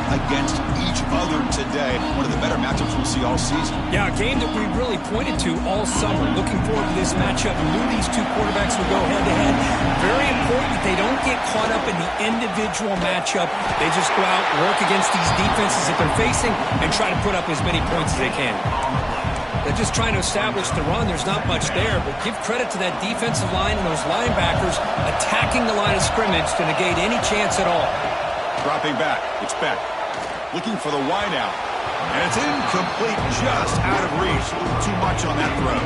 against each other today. One of the better matchups we'll see all season. Yeah, a game that we really pointed to all summer. Looking forward to this matchup. Knew these two quarterbacks would go head-to-head. Very important that they don't get caught up in the individual matchup. They just go out, work against these defenses that they're facing, and try to put up as many points as they can. They're just trying to establish the run. There's not much there, but give credit to that defensive line and those linebackers attacking the line of scrimmage to negate any chance at all. Dropping back. It's Beck. Looking for the wideout. And it's incomplete, just out of reach. A little too much on that throw.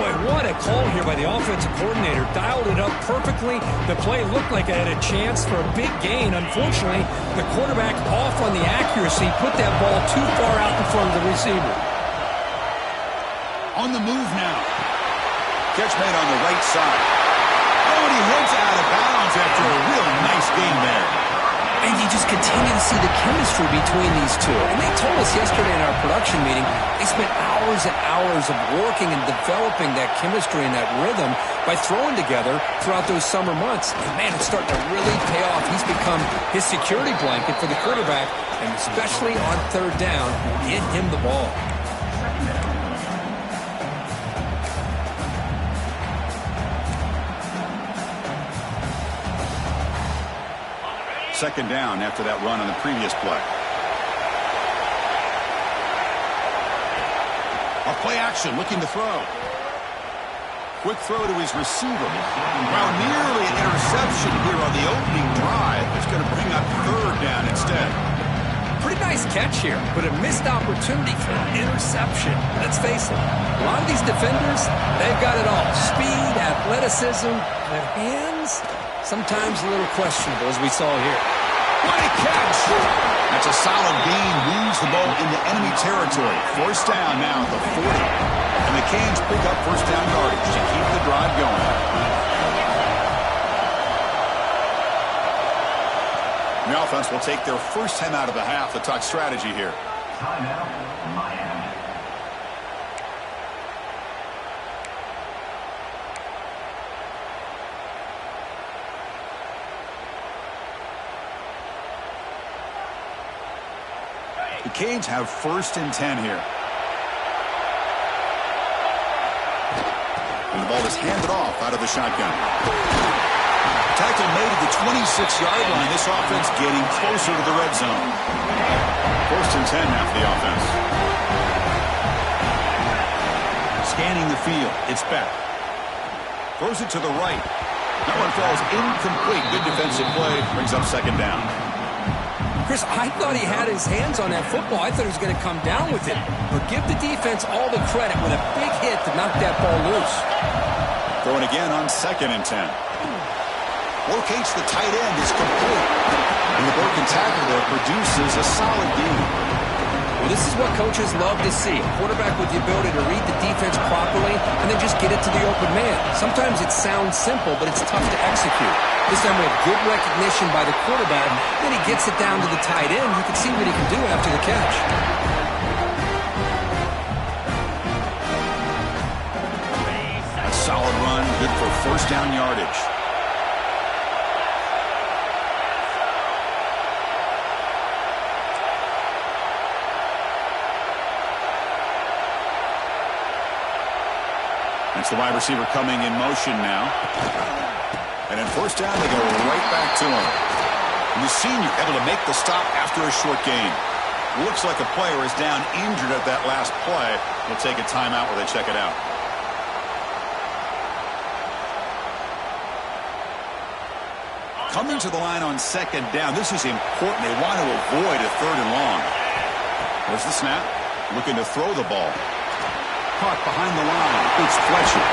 Boy, what a call here by the offensive coordinator. Dialed it up perfectly. The play looked like it had a chance for a big gain. Unfortunately, the quarterback off on the accuracy, put that ball too far out in front of the receiver. On the move now. Catch made on the right side. Oh, and he heads out of bounds after a real nice game there. And you just continue to see the chemistry between these two. And they told us yesterday in our production meeting, they spent hours and hours of working and developing that chemistry and that rhythm by throwing together throughout those summer months. And man, it's starting to really pay off. He's become his security blanket for the quarterback, and especially on third down, get him the ball. Second down after that run on the previous play. A play action, looking to throw. Quick throw to his receiver. Well, nearly an interception here on the opening drive. It's going to bring up third down instead. Pretty nice catch here, but a missed opportunity for an interception. Let's face it, a lot of these defenders, they've got it all. Speed, athleticism, but hands, sometimes a little questionable, as we saw here. What a catch! That's a solid gain. Moves the ball into enemy territory. First down now at the 40. And the Canes pick up first down yardage to keep the drive going. The offense will take their first time out of the half to talk strategy here. Timeout, Miami. The Canes have first and 10 here. And the ball is handed off out of the shotgun. Tackle made at the 26-yard line. This offense getting closer to the red zone. First and 10 now for the offense. Scanning the field. It's Beck. Throws it to the right. That one falls incomplete. Good defensive play. Brings up second down. Chris, I thought he had his hands on that football. I thought he was going to come down with it. But give the defense all the credit with a big hit to knock that ball loose. Throwing again on second and 10. Locates the tight end. It's complete. And the broken tackle there produces a solid gain. Well, this is what coaches love to see. A quarterback with the ability to read the defense properly and then just get it to the open man. Sometimes it sounds simple, but it's tough to execute. This time we have good recognition by the quarterback. Then he gets it down to the tight end. You can see what he can do after the catch. A solid run, good for first down yardage. It's the wide receiver coming in motion now. And in first down, they go right back to him. And the senior able to make the stop after a short gain. Looks like a player is down injured at that last play. They'll take a timeout while they check it out. Coming to the line on second down. This is important. They want to avoid a third and long. There's the snap. Looking to throw the ball. Caught behind the line. It's Fletcher.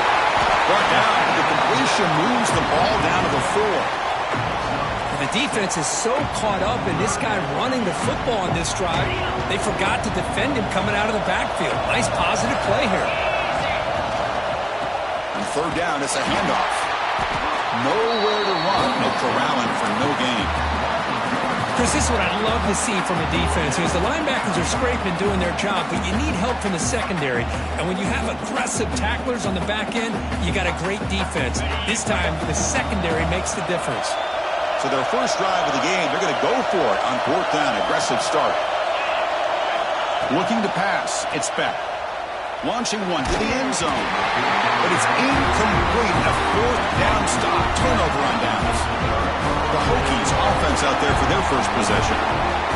Brought down. The completion moves the ball down to the 4. The defense is so caught up in this guy running the football on this drive, they forgot to defend him coming out of the backfield. Nice positive play here. On third down, it's a handoff. Nowhere to run. No corralling for no gain. Chris, this is what I love to see from a defense is the linebackers are scraping, doing their job, but you need help from the secondary. And when you have aggressive tacklers on the back end, you got a great defense. This time, the secondary makes the difference. So their first drive of the game, they're going to go for it on 4th down. Aggressive start. Looking to pass. It's Beck. Launching one to the end zone. But it's incomplete. A 4th down stop. Turnover on downs. The Hokies offense out there for their first possession.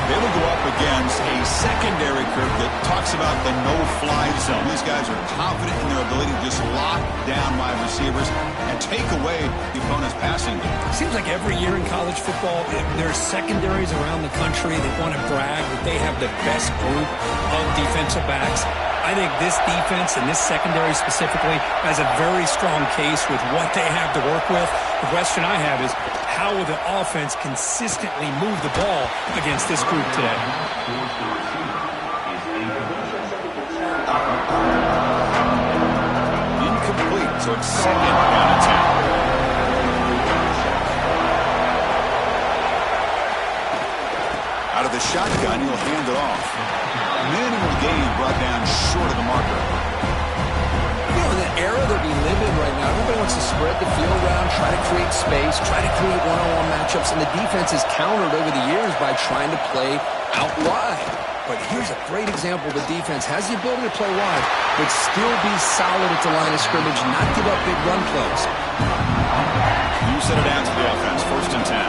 They will go up against a secondary group that talks about the no-fly zone. These guys are confident in their ability to just lock down wide receivers and take away the opponent's passing game. It seems like every year in college football, there's secondaries around the country that want to brag that they have the best group of defensive backs. I think this defense and this secondary specifically has a very strong case with what they have to work with. The question I have is, how will the offense consistently move the ball against this group today? Incomplete, so it's 2nd down and 10. Out of the shotgun, he'll hand it off. Minimal gain brought down short of the marker. You know, in the era that we live in right now, everybody wants to spread the field around, try to create space, try to create one-on-one matchups, and the defense is countered over the years by trying to play out wide. But here's a great example. The defense has the ability to play wide, but still be solid at the line of scrimmage, not give up big run plays. You set it out to the offense, 1st and 10.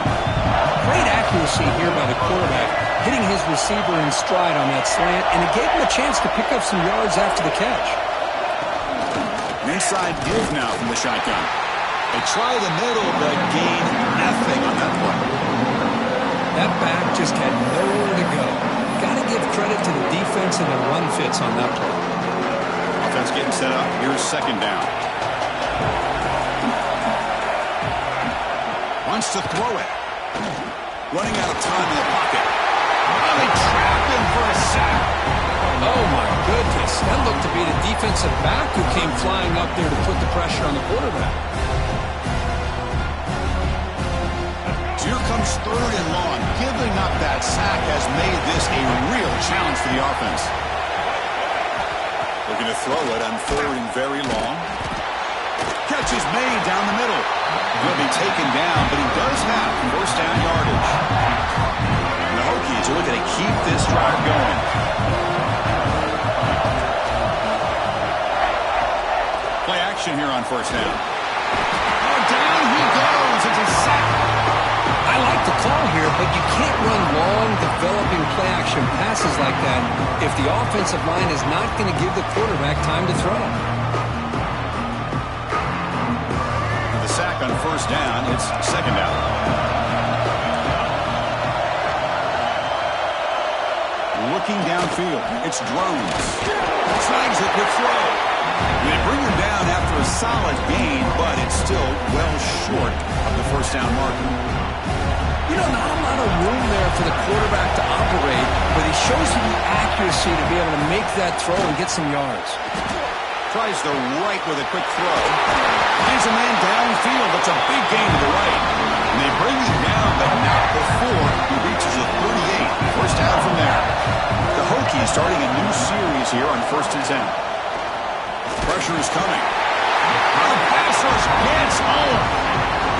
Great accuracy here by the quarterback, hitting his receiver in stride on that slant, and it gave him a chance to pick up some yards after the catch. Inside give now from the shotgun. They try the middle, but gain nothing on that play. That back just had nowhere to go. Got to give credit to the defense and the run fits on that play. Offense getting set up. Here's 2nd down. Wants to throw it. Running out of time in the pocket. Oh, they trapped him for a sack. Oh, my goodness. That looked to be the defensive back who came flying up there to put the pressure on the quarterback. Here comes 3rd and long. Giving up that sack has made this a real challenge for the offense. Looking to throw it on 3rd and very long. Catch is made down the middle. He'll be taken down, but he does have 1st down yardage. And the Hokies are looking to keep this drive going. Play action here on 1st down. Oh, down he goes. It's a sack. I like the call here, but you can't run long, developing play-action passes like that if the offensive line is not going to give the quarterback time to throw. With the sack on 1st down, it's 2nd down. Looking downfield, it's Drones. Snags it with throw. They bring him down after a solid gain, but it's still well short of the 1st down marker. You know, not a lot of room there for the quarterback to operate, but he shows you the accuracy to be able to make that throw and get some yards. Tries the right with a quick throw. Finds a man downfield. That's a big gain to the right. And they bring him down, but not before he reaches the 38. 1st down from there. The Hokies starting a new series here on 1st and 10. Pressure is coming. The pass rush gets home.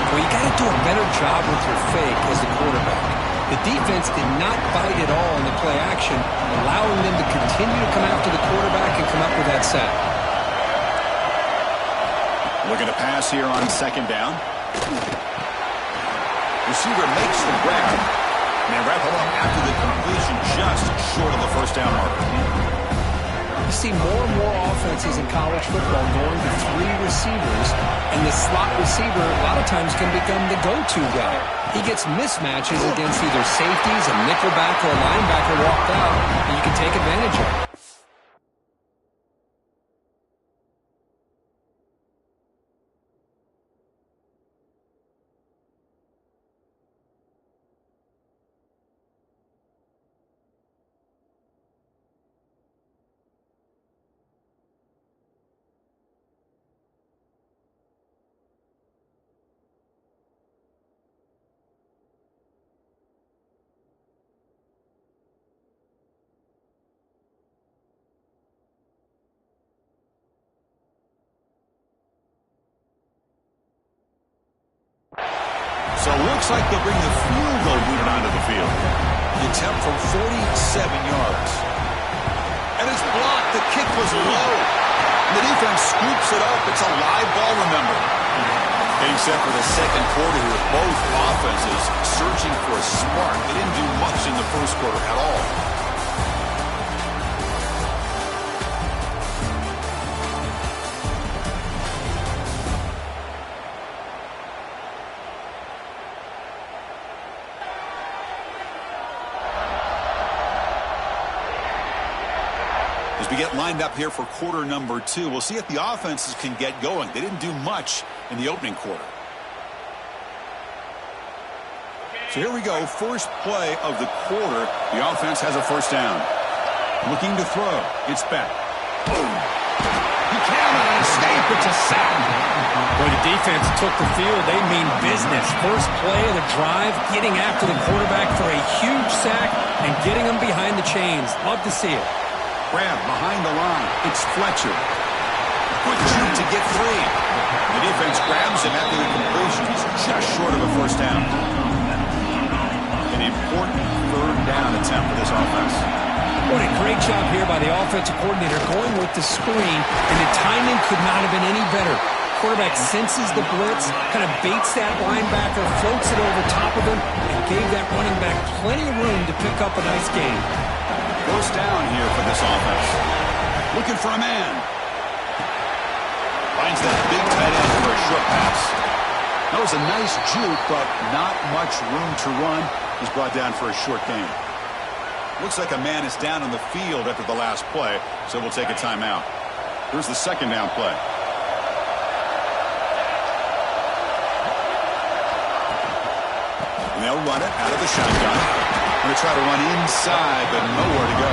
Well, you got to do a better job with your fake as the quarterback. The defense did not bite at all in the play action, allowing them to continue to come after the quarterback and come up with that sack. Looking to pass here on 2nd down. Receiver makes the grab. And they wrap him up after the completion just short of the 1st down marker. You see more and more offenses in college football going to 3 receivers, and the slot receiver a lot of times can become the go-to guy. He gets mismatches against either safeties, a nickelback, or a linebacker walked out, and you can take advantage of it. So it looks like they'll bring the field goal unit onto the field. The attempt from 47 yards. And it's blocked. The kick was low. The defense scoops it up. It's a live ball, remember. Getting set for the second quarter here. Both offenses searching for a spark. They didn't do much in the first quarter at all. As we get lined up here for quarter number 2, we'll see if the offenses can get going. They didn't do much in the opening quarter. So here we go. First play of the quarter. The offense has a first down. Looking to throw. It's back. Boom. He cannot escape. It's a sack. Well, the defense took the field. They mean business. First play of the drive, getting after the quarterback for a huge sack and getting him behind the chains. Love to see it. Grab behind the line. It's Fletcher. Quick shoot to get free. The defense grabs him after the completion. He's just short of a first down. An important third down attempt for this offense. What a great job here by the offensive coordinator going with the screen, and the timing could not have been any better. Quarterback senses the blitz, kind of baits that linebacker, floats it over top of him, and gave that running back plenty of room to pick up a nice gain. First down here for this offense. Looking for a man. Finds that big tight end for a short pass. That was a nice juke, but not much room to run. He's brought down for a short gain. Looks like a man is down on the field after the last play, so we'll take a timeout. Here's the second down play. And they'll run it out of the shotgun. Going to try to run inside, but nowhere to go.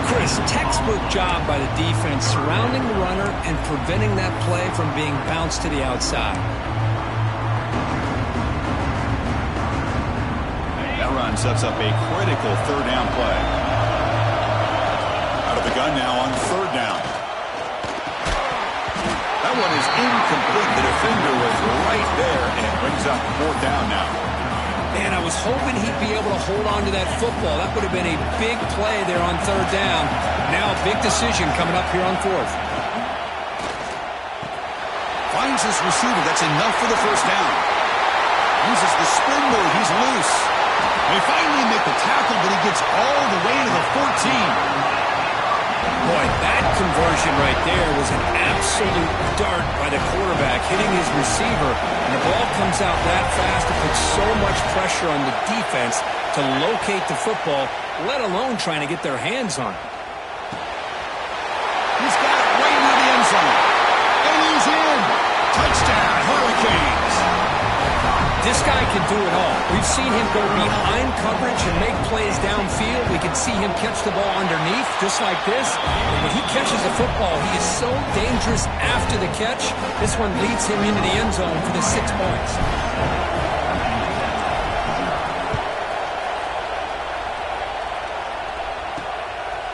Chris, textbook job by the defense surrounding the runner and preventing that play from being bounced to the outside. That run sets up a critical third down play. Out of the gun now on third down. That one is incomplete. The defender was right there, and it brings up fourth down now. Man, I was hoping he'd be able to hold on to that football. That would have been a big play there on third down. Now a big decision coming up here on fourth. Finds his receiver. That's enough for the first down. Uses the spin move. He's loose. They finally make the tackle, but he gets all the way to the 14. Boy, that conversion right there was an absolute dart by the quarterback, hitting his receiver, and the ball comes out that fast. It puts so much pressure on the defense to locate the football, let alone trying to get their hands on it. He's got it right near the end zone. And he's in. Touchdown, Hurricanes. This guy can do it all. We've seen him go behind coverage and make plays downfield. We can see him catch the ball underneath, just like this. And when he catches a football, he is so dangerous after the catch. This one leads him into the end zone for the 6 points.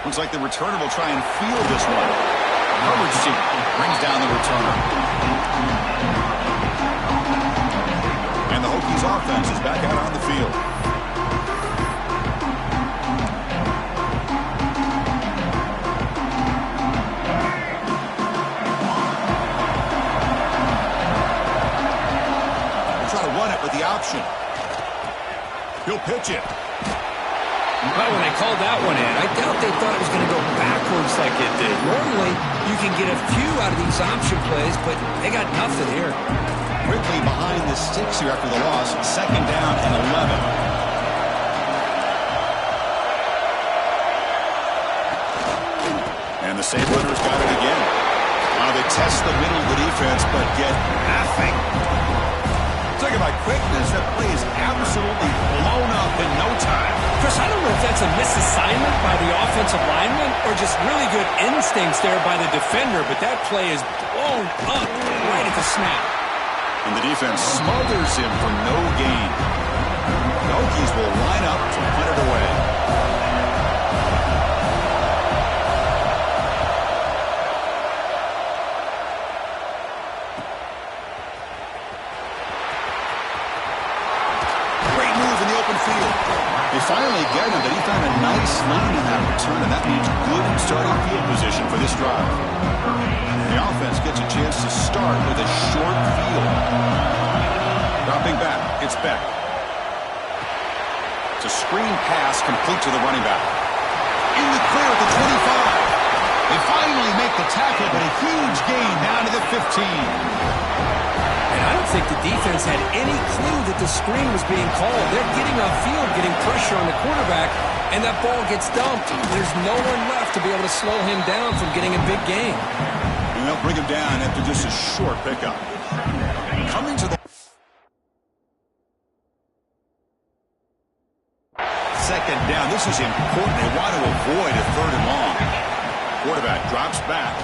Looks like the returner will try and field this one. Coverage team brings down the returner. And the Hokies offense is back out on the field. They'll try to run it with the option. He'll pitch it. Well, when they called that one in, I doubt they thought it was going to go backwards like it did. Normally, you can get a few out of these option plays, but they got nothing here. Quickly behind the sticks here after the loss. Second down and 11. And the same runner's got it again. Now they test the middle of the defense, but get nothing. Talking about quickness, that play is absolutely blown up in no time. Chris, I don't know if that's a misassignment by the offensive lineman or just really good instincts there by the defender, but that play is blown up right at the snap. And the defense smothers him for no gain. The Hokies will line up to punt it away. field. They finally get him, but he found a nice lane in that return, and that means good starting field position for this drive. The offense gets a chance to start with a short field. Dropping back, it's Beck. It's a screen pass complete to the running back. In the clear at the 25. They finally make the tackle, but a huge gain down to the 15. And I don't think the defense had any clue that the screen was being called. They're getting off field, getting pressure on the quarterback, and that ball gets dumped. There's no one left to be able to slow him down from getting a big gain. And they'll bring him down after just a short pickup. Coming to the second down. This is important. They want to avoid a third and long. Quarterback drops back.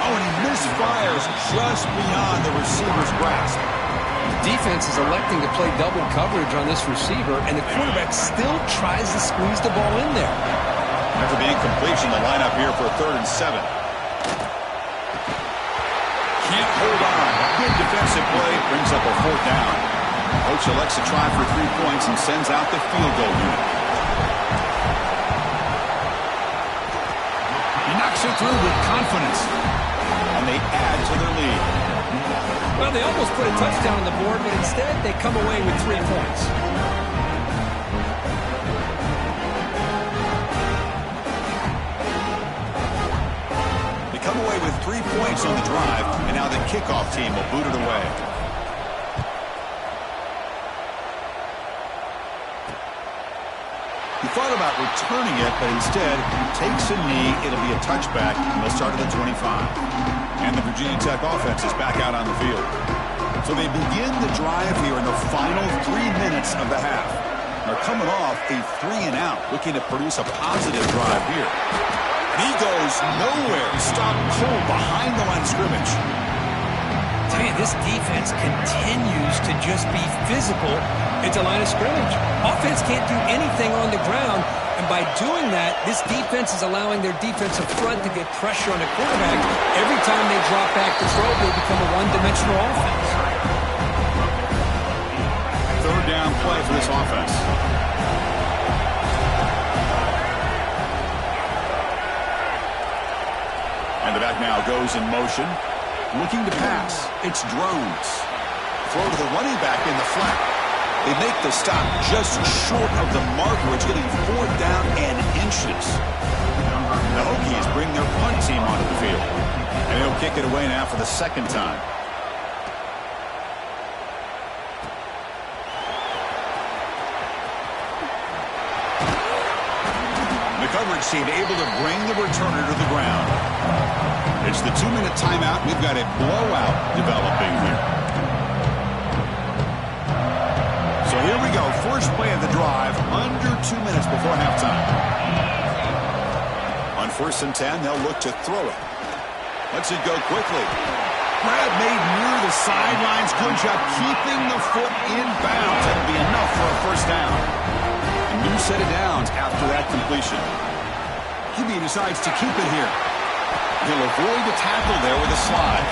Oh, and he misfires just beyond the receiver's grasp. The defense is electing to play double coverage on this receiver, and the quarterback still tries to squeeze the ball in there. After being completion, the lineup here for a 3rd and 7. Can't hold on. Good defensive play. Brings up a 4th down. Coach elects to try for 3 points and sends out the field goal unit. He knocks it through with confidence. And they add to their lead. Well, they almost put a touchdown on the board, but instead they come away with 3 points. They come away with 3 points on the drive, and now the kickoff team will boot it away. He thought about returning it, but instead takes a knee. It'll be a touchback, and they'll start at the 25. And the Virginia Tech offense is back out on the field. So they begin the drive here in the final 3 minutes of the half. They're coming off a 3-and-out, looking to produce a positive drive here. And he goes nowhere. Stopped cold behind the line of scrimmage. Tell you, this defense continues to just be physical at the line of scrimmage. Offense can't do anything on the ground, and by doing that, this defense is allowing their defensive front to get pressure on the quarterback. Every time they drop back to throw, they become a one-dimensional offense. 3rd down play for this offense. And the back now goes in motion. Looking to pass. It's drones. Throw to the running back in the flat. They make the stop just short of the marker. It's getting 4th down and inches. The Hokies bring their punt team onto the field. And they'll kick it away now for the 2nd time. The coverage team able to bring the returner to the ground. It's the 2-minute timeout. We've got a blowout developing here. So here we go. First play of the drive, under 2 minutes before halftime. On 1st and 10, they'll look to throw it. Lets it go quickly. Grab made near the sidelines. Good job keeping the foot in bounds. That'll be enough for a 1st down. A new set of downs after that completion. He decides to keep it here. He'll avoid the tackle there with a slide.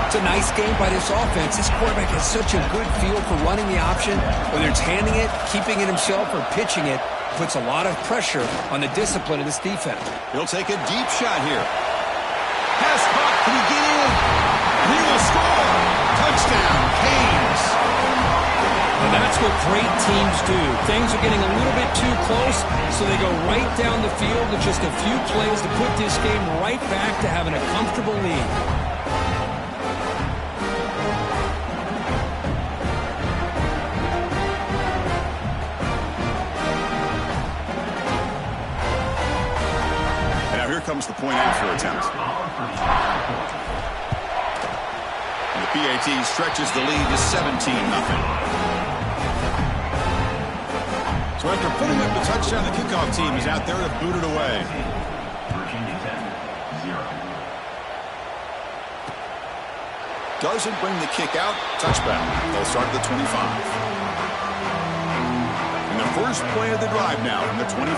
It's a nice game by this offense. This quarterback has such a good feel for running the option. Whether it's handing it, keeping it himself, or pitching it, puts a lot of pressure on the discipline of this defense. He'll take a deep shot here. Pass caught. Can he get in? He will score. Touchdown, Canes. And that's what great teams do. Things are getting a little bit too close, so they go right down the field with just a few plays to put this game right back to having a comfortable lead. And now here comes the point after attempt. And the PAT stretches the lead to 17-0. So after putting up the touchdown, the kickoff team is out there to boot it away. Virginia Tech, 0. Doesn't bring the kick out. Touchback. They'll start at the 25. And the first play of the drive now from the 25.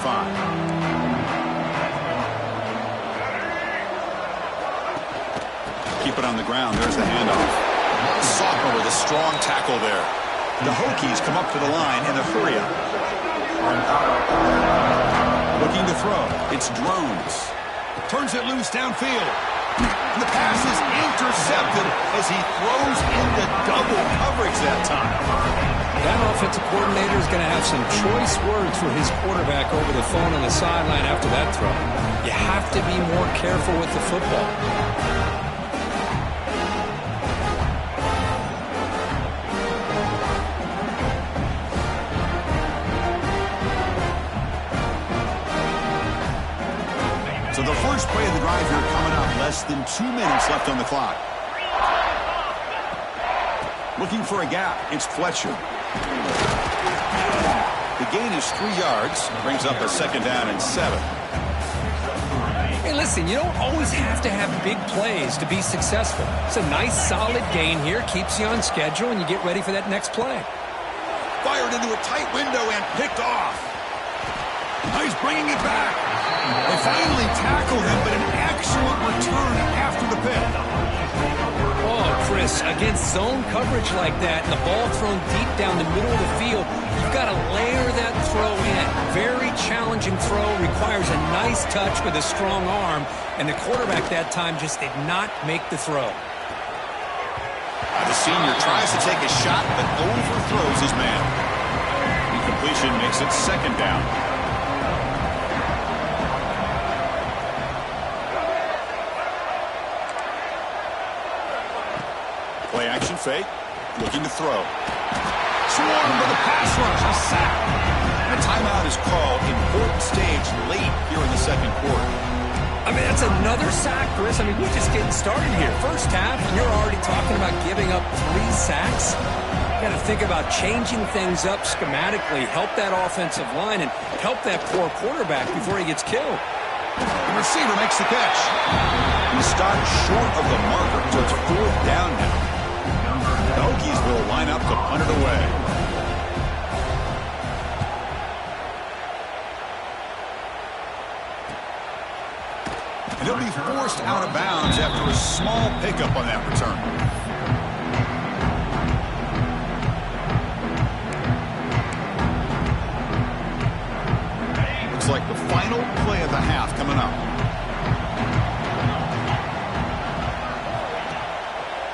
Keep it on the ground. There's the handoff. Sophomore with a strong tackle there. The Hokies come up to the line in a hurry-up. Looking to throw. It's Drones. Turns it loose downfield. And the pass is intercepted as he throws into double coverage that time. That offensive coordinator is going to have some choice words for his quarterback over the phone on the sideline after that throw. You have to be more careful with the football. So the first play of the drive here coming up. Less than 2 minutes left on the clock. Looking for a gap. It's Fletcher. The gain is 3 yards. Brings up a second down and 7. Hey, listen, you don't always have to have big plays to be successful. It's a nice, solid gain here. Keeps you on schedule, and you get ready for that next play. Fired into a tight window and picked off. Now he's bringing it back. They finally tackle him, but an excellent return after the pick. Oh, Chris, against zone coverage like that, and the ball thrown deep down the middle of the field, you've got to layer that throw in. Very challenging throw, requires a nice touch with a strong arm, and the quarterback that time just did not make the throw. The senior tries to take a shot, but overthrows his man. Incompletion makes it second down. Play action fake. Looking to throw. Swarmed by the pass rush. A sack. And a timeout is called. Important stage late here in the second quarter. I mean, that's another sack, Chris. I mean, we're just getting started here. First half, and you're already talking about giving up 3 sacks. You got to think about changing things up schematically, help that offensive line, and help that poor quarterback before he gets killed. The receiver makes the catch. He starts short of the marker, so it's 4th down now. The Hokies will line up to punt it away. And he'll be forced out of bounds after a small pickup on that return. Looks like the final play of the half coming up.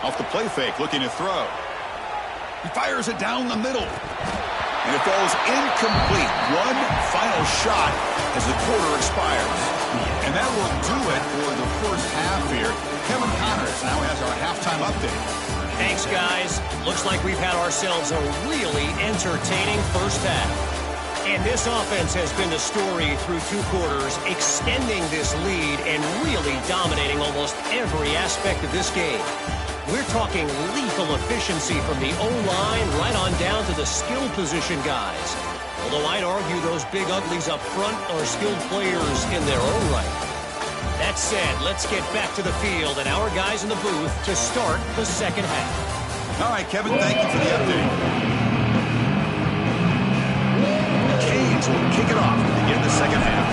Off the play fake, looking to throw. He fires it down the middle. And it falls incomplete. One final shot as the quarter expires. And that will do it for the first half here. Kevin Connors now has our halftime update. Thanks, guys. Looks like we've had ourselves a really entertaining first half. And this offense has been the story through 2 quarters, extending this lead and really dominating almost every aspect of this game. We're talking lethal efficiency from the O-line right on down to the skill position guys. Although I'd argue those big uglies up front are skilled players in their own right. That said, let's get back to the field and our guys in the booth to start the second half. All right, Kevin, thank you for the update. The Canes will kick it off to begin the second half.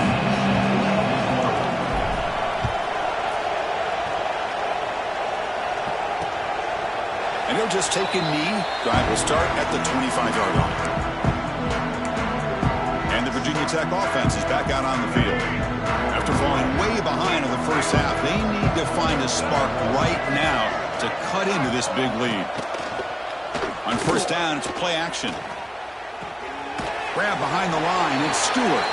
And he'll just take a knee. Drive will start at the 25-yard line. And the Virginia Tech offense is back out on the field. After falling way behind in the first half, they need to find a spark right now to cut into this big lead. On first down, it's play action. Grab behind the line, it's Stewart.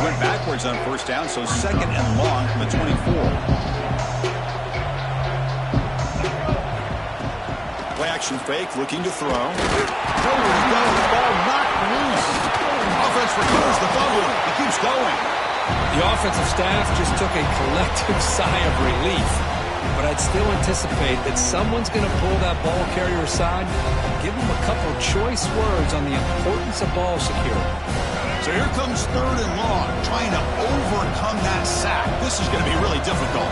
Went backwards on first down, so second and long from the 24. Play action fake, looking to throw. Nowhere to go, the ball knocked loose. Offense recovers the fumble. He keeps going. The offensive staff just took a collective sigh of relief. But I'd still anticipate that someone's going to pull that ball carrier aside, give him a couple choice words on the importance of ball security. So here comes third and long, trying to overcome that sack. This is going to be really difficult.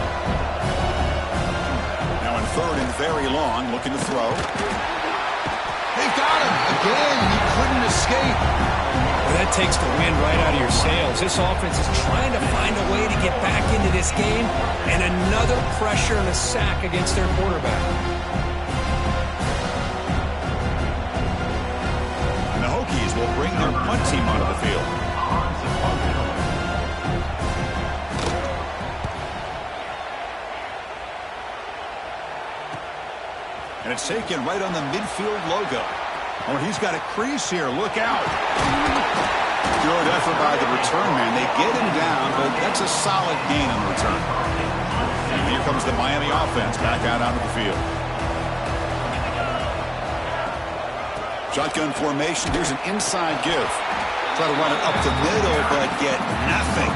Now in third and very long, looking to throw. They've got him. Again, he couldn't escape. That takes the wind right out of your sails. This offense is trying to find a way to get back into this game, and another pressure and a sack against their quarterback. And the Hokies will bring their punt team onto the field. And it's taken right on the midfield logo. Oh, he's got a crease here. Look out. Good effort by the return man. They get him down, but that's a solid gain on the return. And here comes the Miami offense back out onto the field. Shotgun formation. Here's an inside give. Try to run it up the middle, but get nothing.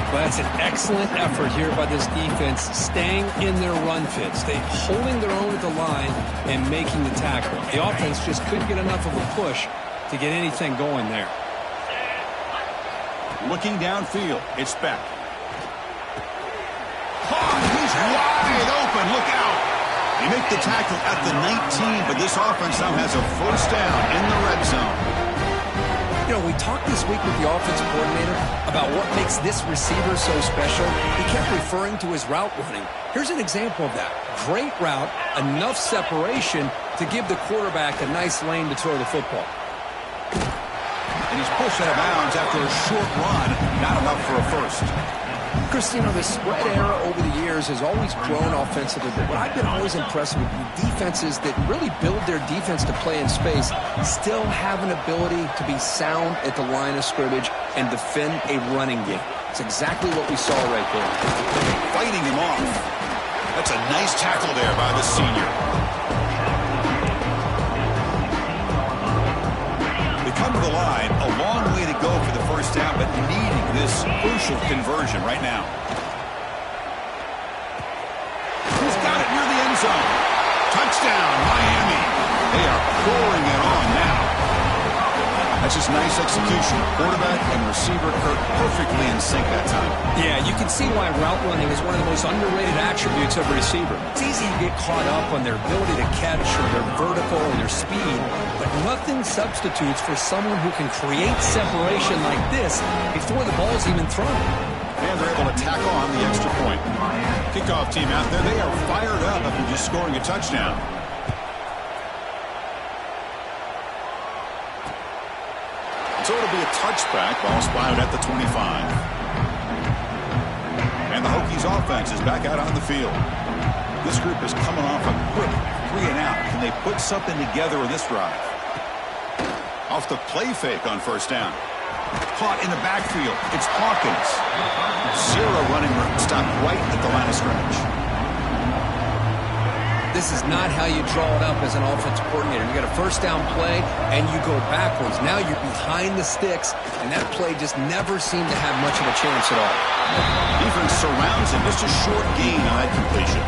Well, that's an excellent effort here by this defense, staying in their run fits. They holding their own at the line and making the tackle. The offense just couldn't get enough of a push to get anything going there. Looking downfield, it's Beck. Oh, he's wide open. Look out. They make the tackle at the 19, but this offense now has a first down in the red zone. You know, we talked this week with the offensive coordinator about what makes this receiver so special. He kept referring to his route running. Here's an example of that. Great route, enough separation to give the quarterback a nice lane to throw the football. And he's pushed out of bounds after a short run. Not enough for a first. Chris, you know, the spread era over the years has always grown offensively, but what I've been always impressed with the defenses that really build their defense to play in space still have an ability to be sound at the line of scrimmage and defend a running game. It's exactly what we saw right there. Fighting him off. That's a nice tackle there by the senior. They come to the line, a long way to go for the first down, but needing this crucial conversion right now. He's got it near the end zone. Touchdown, Miami. They are pouring it on now. That's just nice execution. Quarterback and receiver Kirk perfectly in sync that time. Yeah, you can see why route running is one of the most underrated attributes of a receiver. It's easy to get caught up on their ability to catch or their vertical or their speed, but nothing substitutes for someone who can create separation like this before the ball's even thrown. And they're able to tack on the extra point. Kickoff team out there, they are fired up after just scoring a touchdown. So it'll be a touchback. Ball spotted at the 25. And the Hokies offense is back out on the field. This group is coming off a quick 3 and out. Can they put something together in this drive? Off the play fake on first down. Caught in the backfield. It's Hawkins. Zero running room. Stopped right at the line of scrimmage. This is not how you draw it up as an offensive coordinator. You got a first down play, and you go backwards. Now you're behind the sticks, and that play just never seemed to have much of a chance at all. Defense surrounds him. Just a short gain on that completion.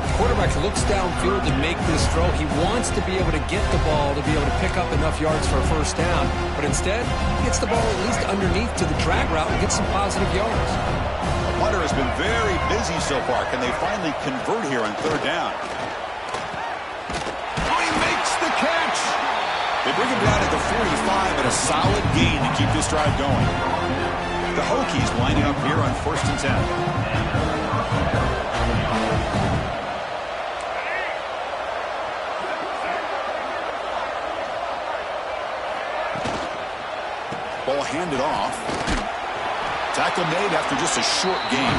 The quarterback looks downfield to make this throw. He wants to be able to get the ball to be able to pick up enough yards for a first down, but instead, he gets the ball at least underneath to the drag route and gets some positive yards. Hunter has been very busy so far. Can they finally convert here on third down? Oh, he makes the catch! They bring him down at the 45 and a solid gain to keep this drive going. The Hokies lining up here on 1st and 10. Ball handed off. Tackle made after just a short gain.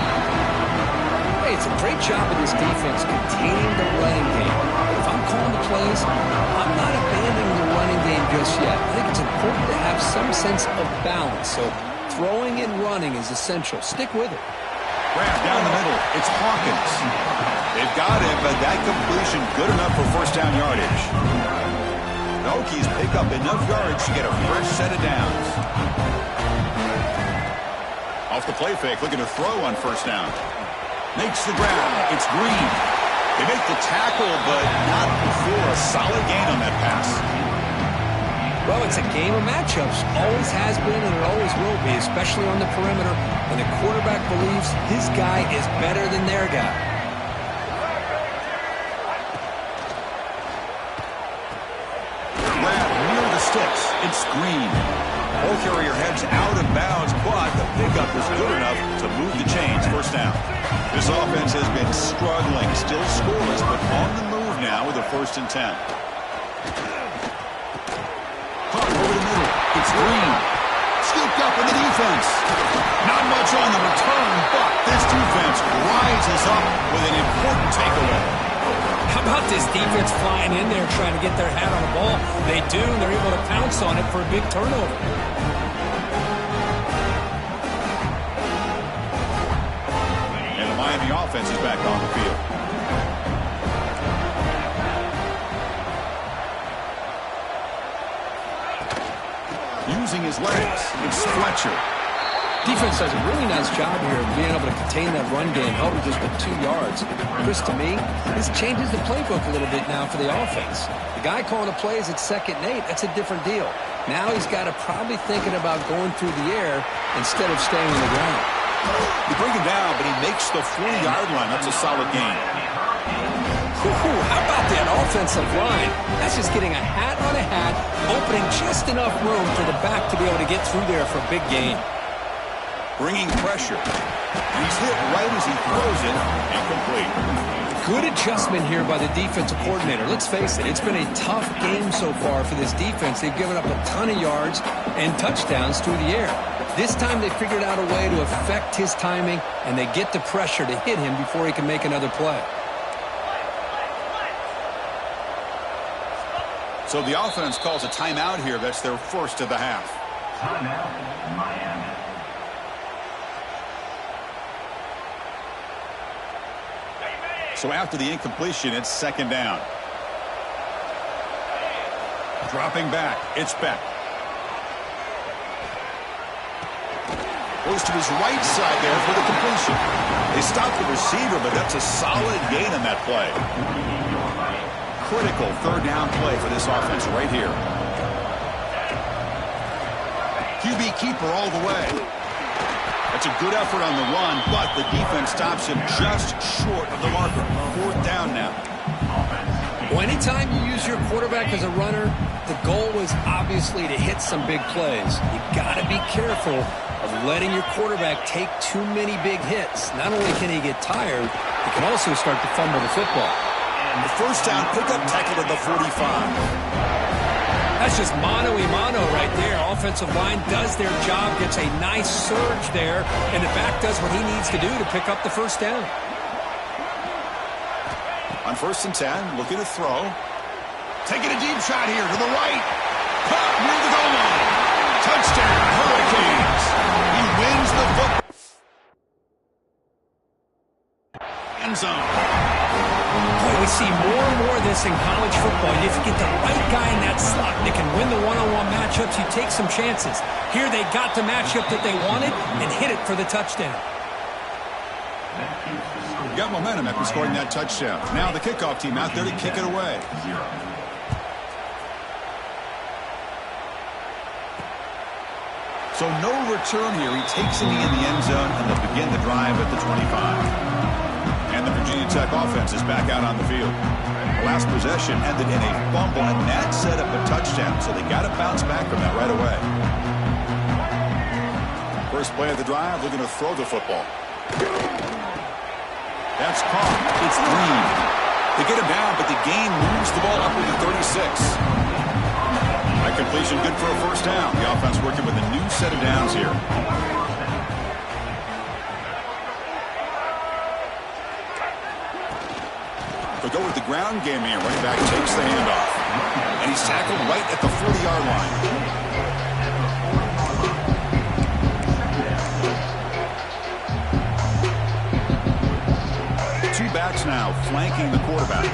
Hey, it's a great job of this defense containing the running game. If I'm calling the plays, I'm not abandoning the running game just yet. I think it's important to have some sense of balance. So throwing and running is essential. Stick with it. Grab down the middle. It's Hawkins. They've got it, but that completion good enough for first down yardage. The Hokies pick up enough yards to get a fresh set of downs. Off the play fake, looking to throw on first down. Makes the grab. It's Green. They make the tackle, but not before a solid gain on that pass. Well, it's a game of matchups. Always has been and it always will be, especially on the perimeter when the quarterback believes his guy is better than their guy. Grab near the sticks. It's screen. Ball carrier heads out of bounds, but the pickup is good enough to move the chains. First down. This offense has been struggling, still scoreless, but on the move now with a 1st and 10. Pump over the middle. It's Green. Scooped up in the defense. Not much on the return, but this defense rises up with an important takeaway. How about this defense flying in there trying to get their hat on the ball? They do, and they're able to pounce on it for a big turnover. And the Miami offense is back on the field. Using his legs, it's Fletcher. Defense does a really nice job here of being able to contain that run game, held with just 2 yards. Chris, to me, this changes the playbook a little bit now for the offense. The guy calling the plays at 2nd and 8, that's a different deal. Now he's got to probably thinking about going through the air instead of staying on the ground. You bring him down, but he makes the 40-yard line. That's a solid gain. How about that offensive line? That's just getting a hat on a hat, opening just enough room for the back to be able to get through there for a big gain. Bringing pressure. He's hit right as he throws it, and complete. Good adjustment here by the defensive coordinator. Let's face it, it's been a tough game so far for this defense. They've given up a ton of yards and touchdowns through the air. This time they figured out a way to affect his timing, and they get the pressure to hit him before he can make another play. So the offense calls a timeout here. That's their first of the half. Timeout, Miami. So after the incompletion, it's 2nd down. Dropping back, it's Beck. Goes to his right side there for the completion. They stop the receiver, but that's a solid gain on that play. Critical 3rd down play for this offense right here. QB keeper all the way. That's a good effort on the run, but the defense stops him just short of the marker. 4th down now. Well, anytime you use your quarterback as a runner, the goal is obviously to hit some big plays. You got to be careful of letting your quarterback take too many big hits. Not only can he get tired, he can also start to fumble the football. The 1st down pickup tackle at the 45. That's just mano-a-mano right there. Offensive line does their job, gets a nice surge there, and the back does what he needs to do to pick up the 1st down. On 1st and 10, looking to throw. Taking a deep shot here to the right. Caught near the goal line. Touchdown, Hurricanes. He wins the football. End zone. Boy, we see more and more of this in college football. If you get the right guy in that slot that can win the one-on-one matchups, you take some chances. Here they got the matchup that they wanted and hit it for the touchdown. Got momentum after scoring that touchdown. Now the kickoff team out there to kick it away. So no return here. He takes it in the end zone, and they'll begin the drive at the 25. And the Virginia Tech offense is back out on the field. The last possession ended in a fumble, and that set up a touchdown, so they got to bounce back from that right away. First play of the drive, looking to throw the football. That's caught. It's Green. They get him down, but the gain moves the ball up with the 36. That completion good for a 1st down. The offense working with a new set of downs here. They'll go with the ground game here. Running back takes the handoff. And he's tackled right at the 40-yard line. Two backs now flanking the quarterback.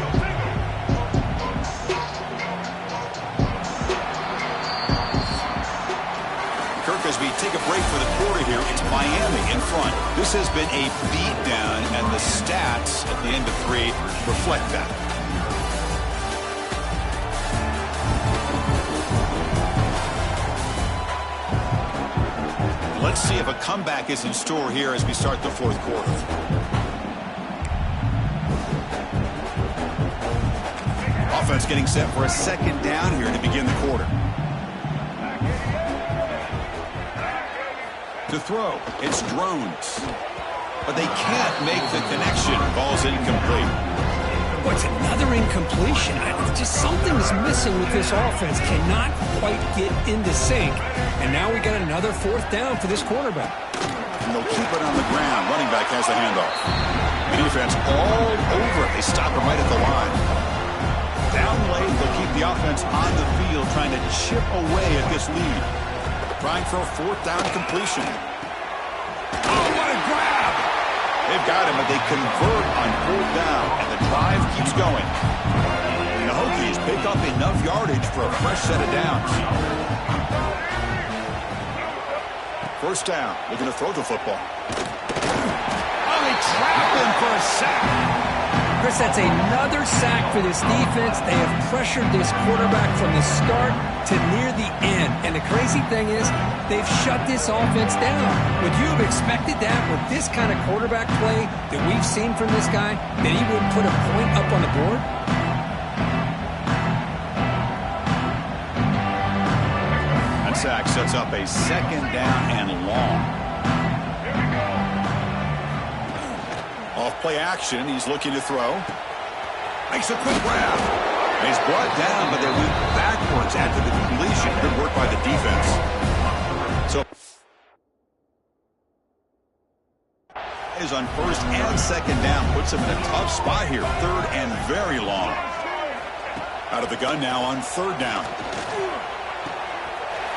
Kirk, as we take a break for the quarter here, it's Miami in front. This has been a beatdown, and the stats at the end of 3 reflect that. Let's see if a comeback is in store here as we start the 4th quarter. Offense getting set for a 2nd down here to begin the quarter. To throw, it's drones. But they can't make the connection. Ball's incomplete. What's another incompletion? Just something is missing with this offense. Cannot quite get into sync. And now we got another 4th down for this quarterback. And they'll keep it on the ground. Running back has the handoff. The defense all over it. They stop him right at the line. Down late, they'll keep the offense on the field, trying to chip away at this lead. Trying for a 4th down completion. Oh, what a grab! They've got him, but they convert on 4th down, and the drive keeps going. The Hokies pick up enough yardage for a fresh set of downs. 1st down, looking to throw the football. Oh, they trap him for a sack. Chris, that's another sack for this defense. They have pressured this quarterback from the start to near the end. And the crazy thing is, they've shut this offense down. Would you have expected that with this kind of quarterback play that we've seen from this guy, that he would put a point up on the board? That sack sets up a 2nd down and long. Off play action, he's looking to throw. Makes a quick grab. He's brought down, but they leap backwards after the completion. Good work by the defense. So is on 1st and 2nd down. Puts him in a tough spot here. 3rd and very long. Out of the gun now on 3rd down.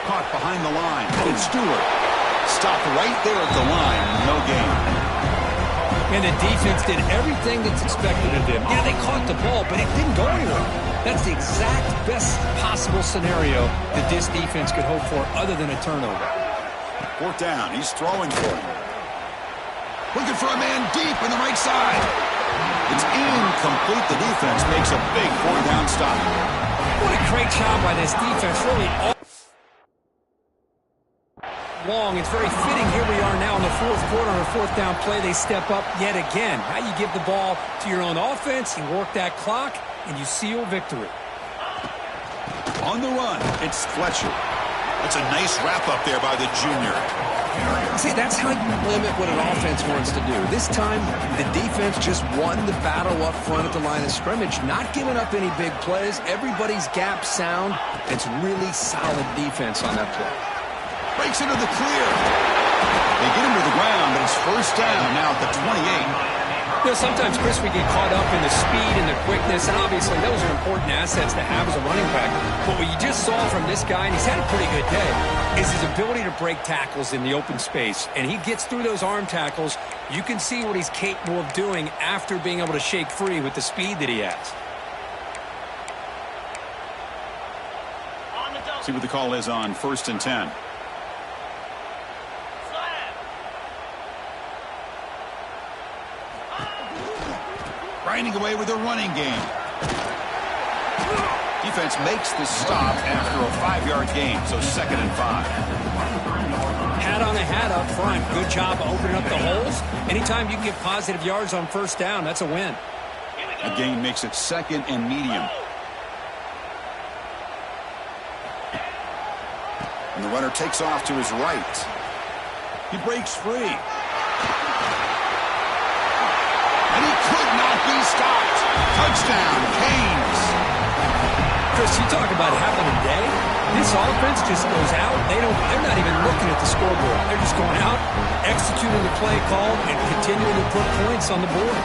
Caught behind the line. And Stewart stopped right there at the line. No gain. And the defense did everything that's expected of them. Yeah, they caught the ball, but it didn't go anywhere. That's the exact best possible scenario that this defense could hope for other than a turnover. 4th down. He's throwing for him. Looking for a man deep on the right side. It's incomplete. The defense makes a big 4th down stop. What a great job by this defense. Really all long. It's very fitting. Here we are now in the 4th quarter on a 4th down play. They step up yet again. Now you give the ball to your own offense, you work that clock, and you seal victory. On the run, it's Fletcher. That's a nice wrap-up there by the junior. See, that's how you limit what an offense wants to do. This time, the defense just won the battle up front at the line of scrimmage, not giving up any big plays. Everybody's gap sound. It's really solid defense on that play. Breaks into the clear. They get him to the ground, but it's 1st down now at the 28. You know, sometimes, Chris, we get caught up in the speed and the quickness, and obviously those are important assets to have as a running back. But what you just saw from this guy, and he's had a pretty good day, is his ability to break tackles in the open space. And he gets through those arm tackles. You can see what he's capable of doing after being able to shake free with the speed that he has. See what the call is on 1st and 10. Grinding away with a running game. Defense makes the stop after a 5-yard gain, so 2nd and 5. Hat on a hat up front. Good job opening up the holes. Anytime you can get positive yards on 1st down, that's a win. A gain makes it 2nd and medium. And the runner takes off to his right. He breaks free. And he could not be stopped. Touchdown, Canes. Chris, you talk about having a day. This offense just goes out. They're not even looking at the scoreboard. They're just going out, executing the play call, and continuing to put points on the board.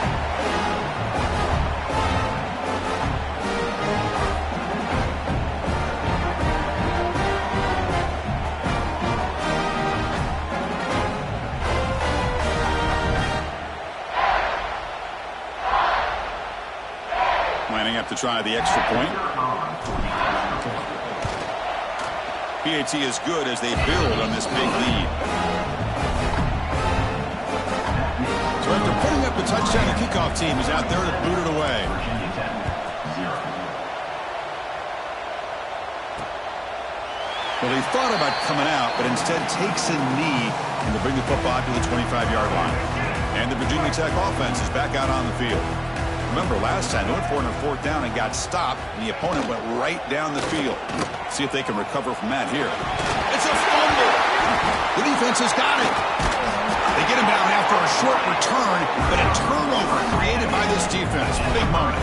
Lining up to try the extra point. PAT is good as they build on this big lead. So after putting up the touchdown, the kickoff team is out there to boot it away. Well, he thought about coming out, but instead takes a knee and to bring the football to the 25-yard line. And the Virginia Tech offense is back out on the field. Remember, last time they went for it on 4th down and got stopped, and the opponent went right down the field. See if they can recover from that here. It's a fumble. The defense has got it. They get him down after a short return, but a turnover created by this defense. Big moment.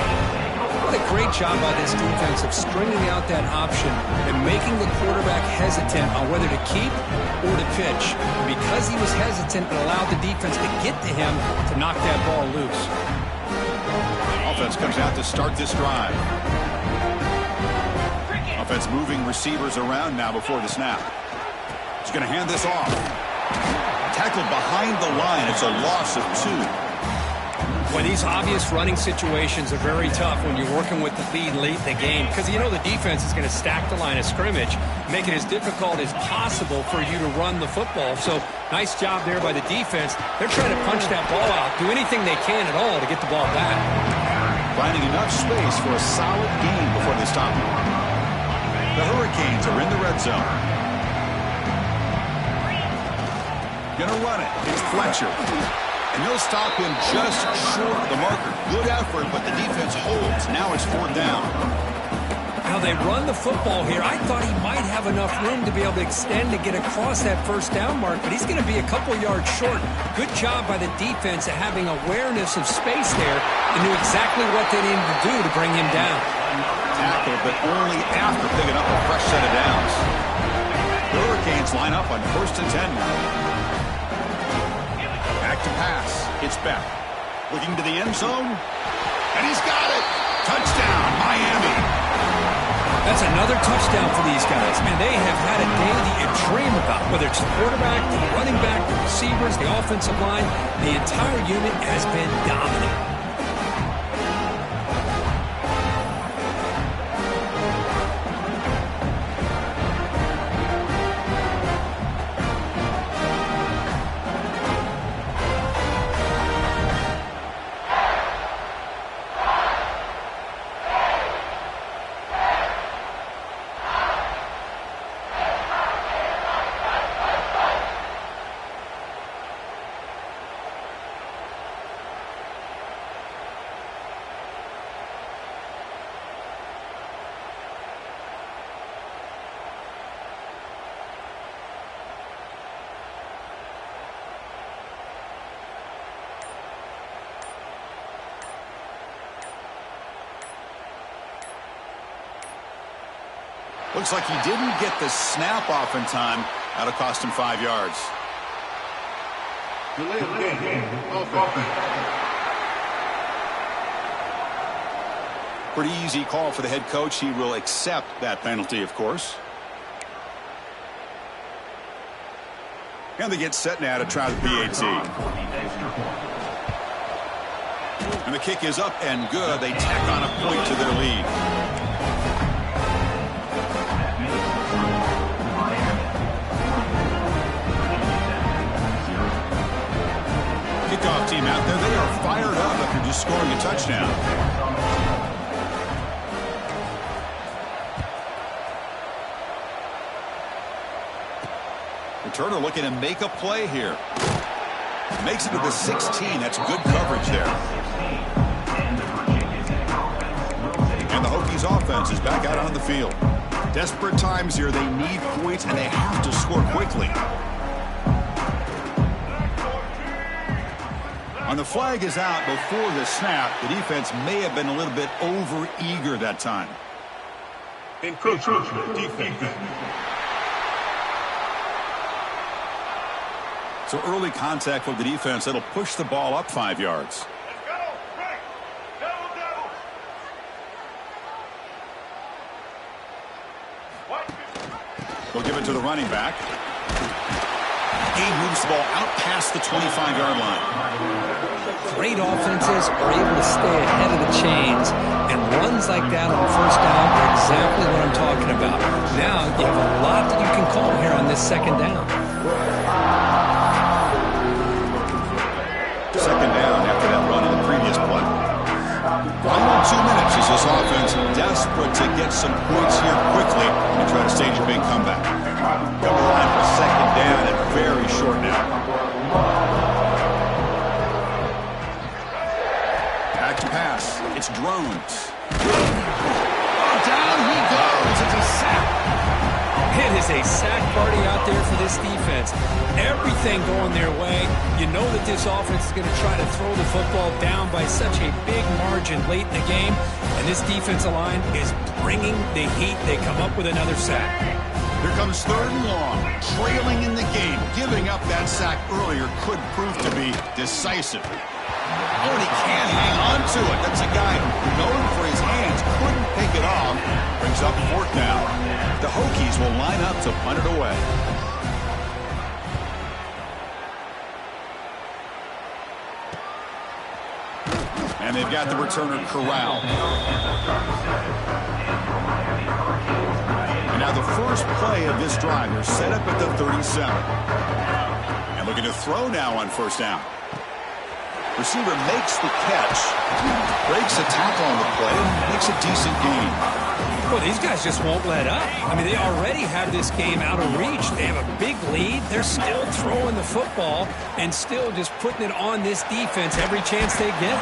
What a great job by this defense of stringing out that option and making the quarterback hesitant on whether to keep or to pitch. And because he was hesitant, it allowed the defense to get to him to knock that ball loose. Offense comes out to start this drive. Offense moving receivers around now before the snap. He's going to hand this off. Tackled behind the line. It's a loss of 2. Well, these obvious running situations are very tough when you're working with the lead late in the game because you know the defense is going to stack the line of scrimmage, make it as difficult as possible for you to run the football. So nice job there by the defense. They're trying to punch that ball out, do anything they can at all to get the ball back. Finding enough space for a solid gain before they stop him. The Hurricanes are in the red zone. Gonna run it. It's Fletcher. And they'll stop him just short of the marker. Good effort, but the defense holds. Now it's 4th down. Now they run the football here. I thought he might have enough room to be able to extend and get across that 1st down mark, but he's going to be a couple yards short. Good job by the defense at having awareness of space there and knew exactly what they needed to do to bring him down. Tackle, but only after picking up a fresh set of downs. The Hurricanes line up on 1st and 10 now. Back to pass. It's Beck. Looking to the end zone. And he's got it. Touchdown, Miami. That's another touchdown for these guys. Man, they have had a day that you dream about. Whether it's the quarterback, the running back, the receivers, the offensive line, the entire unit has been dominant. Looks like he didn't get the snap off in time. That'll cost him 5 yards. Delay of game. Offense. Pretty easy call for the head coach. He will accept that penalty, of course. And they get set now to try the PAT. And the kick is up and good. They tack on a point to their lead. Kickoff team out there. They are fired up after just scoring a touchdown. Returner looking to make a play here. Makes it to the 16. That's good coverage there. And the Hokies offense is back out on the field. Desperate times here. They need points, and they have to score quickly. On the flag is out before the snap. The defense may have been a little bit over-eager that time. Encroachment defense. So early contact with the defense, that'll push the ball up 5 yards. Let's go. Right. Double. What? They'll give it to the running back. He moves the ball out past the 25-yard line. Great offenses are able to stay ahead of the chains, and runs like that on 1st down are exactly what I'm talking about. Now you have a lot that you can call here on this 2nd down. 2nd down after that run in the previous play. Final 2 minutes as this offense desperate to get some points here quickly and try to stage a big comeback. Cover line for 2nd down and very short now. Back to pass. It's Drones. Oh, down he goes. It's a sack. Man, his is a sack party out there for this defense. Everything going their way. You know that this offense is going to try to throw the football down by such a big margin late in the game. And this defensive line is bringing the heat. They come up with another sack. Here comes 3rd and long. Trailing in the game. Giving up that sack earlier could prove to be decisive. Oh, and he can't hang on to it. That's a guy known for his hands. Couldn't pick it off. Brings up 4th down. The Hokies will line up to punt it away. And they've got the returner corralled. And now the first play of this drive is set up at the 37. And looking to throw now on 1st down. Receiver makes the catch, breaks a tackle on the play, and makes a decent gain. Well, these guys just won't let up. I mean, they already have this game out of reach. They have a big lead. They're still throwing the football and still just putting it on this defense every chance they get.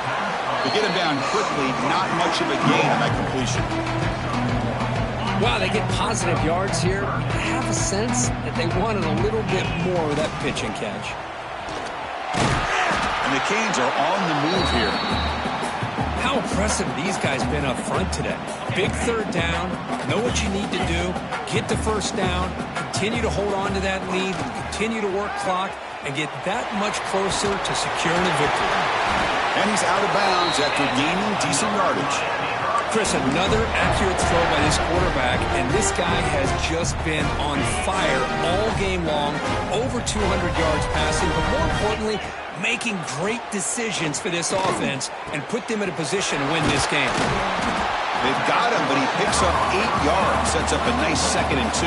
They get him down quickly, not much of a gain on that completion. Wow, they get positive yards here. I have a sense that they wanted a little bit more of that pitch and catch. And the Canes are on the move here. How impressive these guys been up front today. Big 3rd down, know what you need to do, get the 1st down, continue to hold on to that lead, continue to work clock, and get that much closer to securing a victory. And he's out of bounds after gaining decent yardage. Chris, another accurate throw by this quarterback, and this guy has just been on fire all game long, over 200 yards passing, but more importantly, making great decisions for this offense and put them in a position to win this game. They've got him, but he picks up 8 yards, sets up a nice 2nd and 2.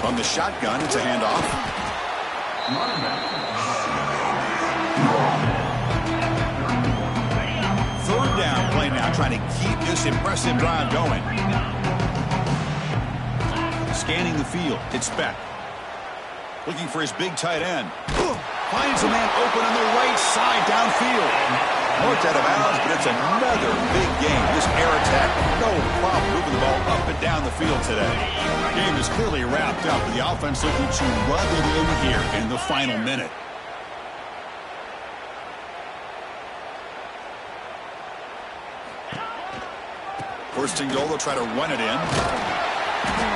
From the shotgun, it's a handoff. 3rd down play now, trying to keep this impressive drive going. Scanning the field, it's Beck. Looking for his big tight end. Finds a man open on the right side downfield. Marked out of bounds, but it's another big game. This air attack, no problem moving the ball up and down the field today. The game is clearly wrapped up, with the offense looking to rub it in here in the final minute. First and goal, they'll try to run it in.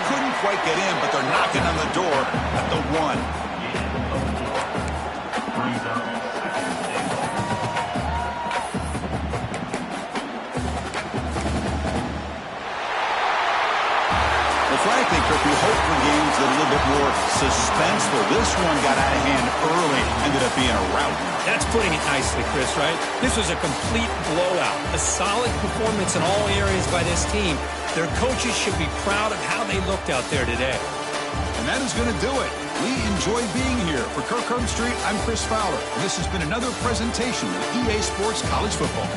Couldn't quite get in, but they're knocking on the door at the 1. Frankly, Kirk, we hope for games that are a little bit more suspenseful. This one got out of hand early, ended up being a rout. That's putting it nicely, Chris, right? This was a complete blowout. A solid performance in all areas by this team. Their coaches should be proud of how they looked out there today. And that is going to do it. We enjoy being here. For Kirk Herbstreit, I'm Chris Fowler. And this has been another presentation of EA Sports College Football.